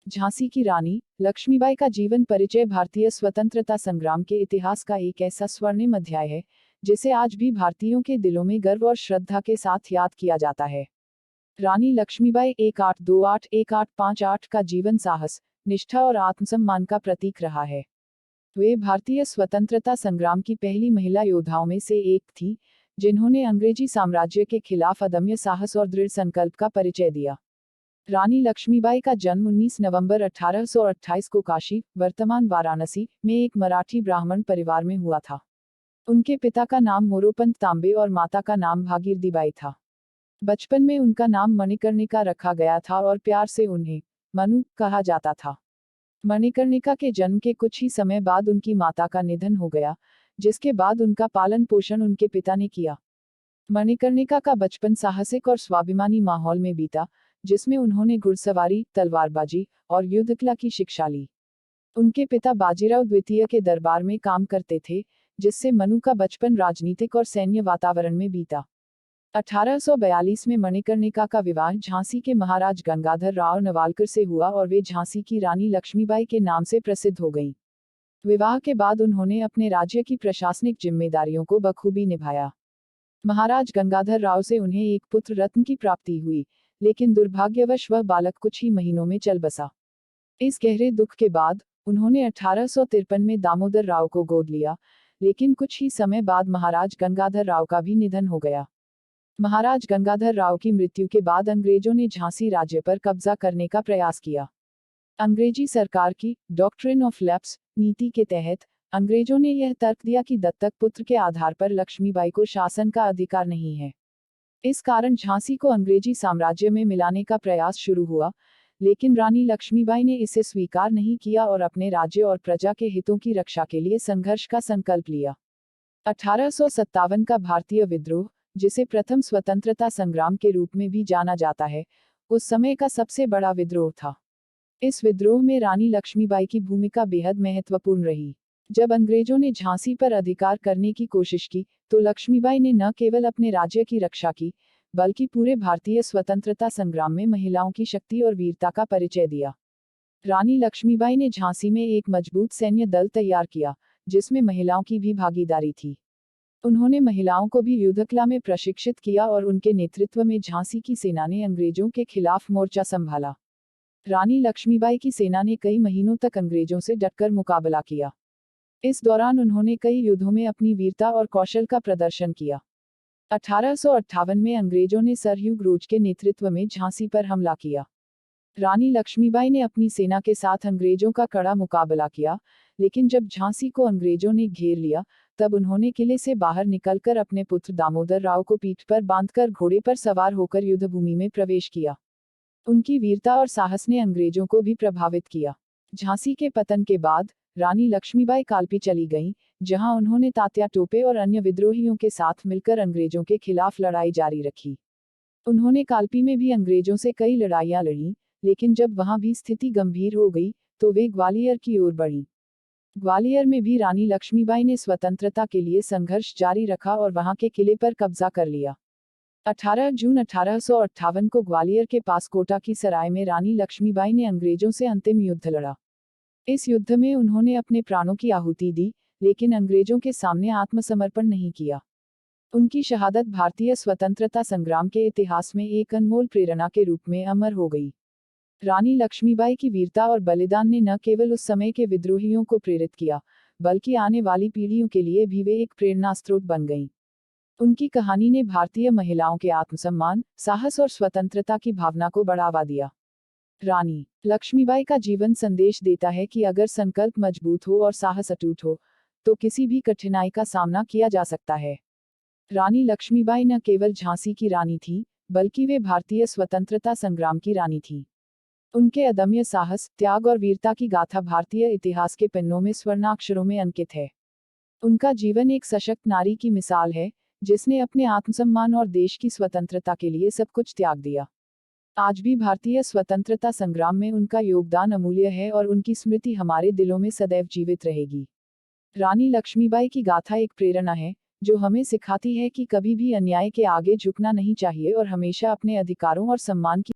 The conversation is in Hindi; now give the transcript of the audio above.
झांसी की रानी लक्ष्मीबाई का जीवन परिचय भारतीय स्वतंत्रता संग्राम के इतिहास का एक ऐसा स्वर्णिम अध्याय है जिसे आज भी भारतीयों के दिलों में गर्व और श्रद्धा के साथ याद किया जाता है। रानी लक्ष्मीबाई 1828-1858 का जीवन साहस, निष्ठा और आत्मसम्मान का प्रतीक रहा है। वे भारतीय स्वतंत्रता संग्राम की पहली महिला योद्धाओं में से एक थी, जिन्होंने अंग्रेजी साम्राज्य के खिलाफ अदम्य साहस और दृढ़ संकल्प का परिचय दिया। रानी लक्ष्मीबाई का जन्म 19 नवंबर 1828 को काशी, वर्तमान वाराणसी, में एक मराठी ब्राह्मण परिवार में हुआ था। उनके पिता का नाम मोरोपंत तांबे और माता का नाम भागीरथीबाई था। बचपन में उनका नाम मणिकर्णिका रखा गया था और प्यार से उन्हें मनु कहा जाता था। मणिकर्णिका के जन्म के कुछ ही समय बाद उनकी माता का निधन हो गया, जिसके बाद उनका पालन पोषण उनके पिता ने किया। मणिकर्णिका का बचपन साहसिक और स्वाभिमानी माहौल में बीता, जिसमें उन्होंने घुड़सवारी, तलवारबाजी और युद्धकला की शिक्षा ली। उनके पिता बाजीराव द्वितीय के दरबार में काम करते थे, जिससे मनु का बचपन राजनीतिक और सैन्य वातावरण में बीता। 1842 में मणिकर्णिका का विवाह झांसी के महाराज गंगाधर राव नवालकर से हुआ और वे झांसी की रानी लक्ष्मीबाई के नाम से प्रसिद्ध हो गईं। विवाह के बाद उन्होंने अपने राज्य की प्रशासनिक जिम्मेदारियों को बखूबी निभाया। महाराज गंगाधर राव से उन्हें एक पुत्र रत्न की प्राप्ति हुई, लेकिन दुर्भाग्यवश वह बालक कुछ ही महीनों में चल बसा। इस गहरे दुख के बाद उन्होंने 1853 में दामोदर राव को गोद लिया, लेकिन कुछ ही समय बाद महाराज गंगाधर राव का भी निधन हो गया। महाराज गंगाधर राव की मृत्यु के बाद अंग्रेजों ने झांसी राज्य पर कब्जा करने का प्रयास किया। अंग्रेजी सरकार की डॉक्ट्रिन ऑफ लैप्स नीति के तहत अंग्रेजों ने यह तर्क दिया कि दत्तक पुत्र के आधार पर लक्ष्मीबाई को शासन का अधिकार नहीं है। इस कारण झांसी को अंग्रेजी साम्राज्य में मिलाने का प्रयास शुरू हुआ, लेकिन रानी लक्ष्मीबाई ने इसे स्वीकार नहीं किया और अपने राज्य और प्रजा के हितों की रक्षा के लिए संघर्ष का संकल्प लिया। 1857 का भारतीय विद्रोह, जिसे प्रथम स्वतंत्रता संग्राम के रूप में भी जाना जाता है, उस समय का सबसे बड़ा विद्रोह था। इस विद्रोह में रानी लक्ष्मीबाई की भूमिका बेहद महत्वपूर्ण रही। जब अंग्रेजों ने झांसी पर अधिकार करने की कोशिश की, तो लक्ष्मीबाई ने न केवल अपने राज्य की रक्षा की, बल्कि पूरे भारतीय स्वतंत्रता संग्राम में महिलाओं की शक्ति और वीरता का परिचय दिया। रानी लक्ष्मीबाई ने झांसी में एक मजबूत सैन्य दल तैयार किया, जिसमें महिलाओं की भी भागीदारी थी। उन्होंने महिलाओं को भी युद्धकला में प्रशिक्षित किया और उनके नेतृत्व में झांसी की सेना ने अंग्रेजों के खिलाफ मोर्चा संभाला। रानी लक्ष्मीबाई की सेना ने कई महीनों तक अंग्रेजों से डटकर मुकाबला किया। इस दौरान उन्होंने कई युद्धों में अपनी वीरता और कौशल का प्रदर्शन किया। 1858 में अंग्रेजों ने सर ह्यू ग्रोज के नेतृत्व में झांसी पर हमला किया। रानी लक्ष्मीबाई ने अपनी सेना के साथ अंग्रेजों का कड़ा मुकाबला किया, लेकिन जब झांसी को अंग्रेजों ने घेर लिया, तब उन्होंने किले से बाहर निकलकर अपने पुत्र दामोदर राव को पीठ पर बांधकर घोड़े पर सवार होकर युद्धभूमि में प्रवेश किया। उनकी वीरता और साहस ने अंग्रेजों को भी प्रभावित किया। झांसी के पतन के बाद रानी लक्ष्मीबाई कालपी चली गईं, जहां उन्होंने तात्या टोपे और अन्य विद्रोहियों के साथ मिलकर अंग्रेजों के खिलाफ लड़ाई जारी रखी। उन्होंने कालपी में भी अंग्रेजों से कई लड़ाइयां लड़ीं, लेकिन जब वहां भी स्थिति गंभीर हो गई, तो वे ग्वालियर की ओर बढ़ीं। ग्वालियर में भी रानी लक्ष्मीबाई ने स्वतंत्रता के लिए संघर्ष जारी रखा और वहां के किले पर कब्जा कर लिया। 18 जून 1858 को ग्वालियर के पास कोटा की सराय में रानी लक्ष्मीबाई ने अंग्रेजों से अंतिम युद्ध लड़ा। इस युद्ध में उन्होंने अपने प्राणों की आहुति दी, लेकिन अंग्रेजों के सामने आत्मसमर्पण नहीं किया। उनकी शहादत भारतीय स्वतंत्रता संग्राम के इतिहास में एक अनमोल प्रेरणा के रूप में अमर हो गई। रानी लक्ष्मीबाई की वीरता और बलिदान ने न केवल उस समय के विद्रोहियों को प्रेरित किया, बल्कि आने वाली पीढ़ियों के लिए भी वे एक प्रेरणा स्रोत बन गईं। उनकी कहानी ने भारतीय महिलाओं के आत्मसम्मान, साहस और स्वतंत्रता की भावना को बढ़ावा दिया। रानी लक्ष्मीबाई का जीवन संदेश देता है कि अगर संकल्प मजबूत हो और साहस अटूट हो, तो किसी भी कठिनाई का सामना किया जा सकता है। रानी लक्ष्मीबाई न केवल झांसी की रानी थी, बल्कि वे भारतीय स्वतंत्रता संग्राम की रानी थी। उनके अदम्य साहस, त्याग और वीरता की गाथा भारतीय इतिहास के पन्नों में स्वर्णाक्षरों में अंकित है। उनका जीवन एक सशक्त नारी की मिसाल है, जिसने अपने आत्मसम्मान और देश की स्वतंत्रता के लिए सब कुछ त्याग दिया। आज भी भारतीय स्वतंत्रता संग्राम में उनका योगदान अमूल्य है और उनकी स्मृति हमारे दिलों में सदैव जीवित रहेगी। रानी लक्ष्मीबाई की गाथा एक प्रेरणा है, जो हमें सिखाती है कि कभी भी अन्याय के आगे झुकना नहीं चाहिए और हमेशा अपने अधिकारों और सम्मान की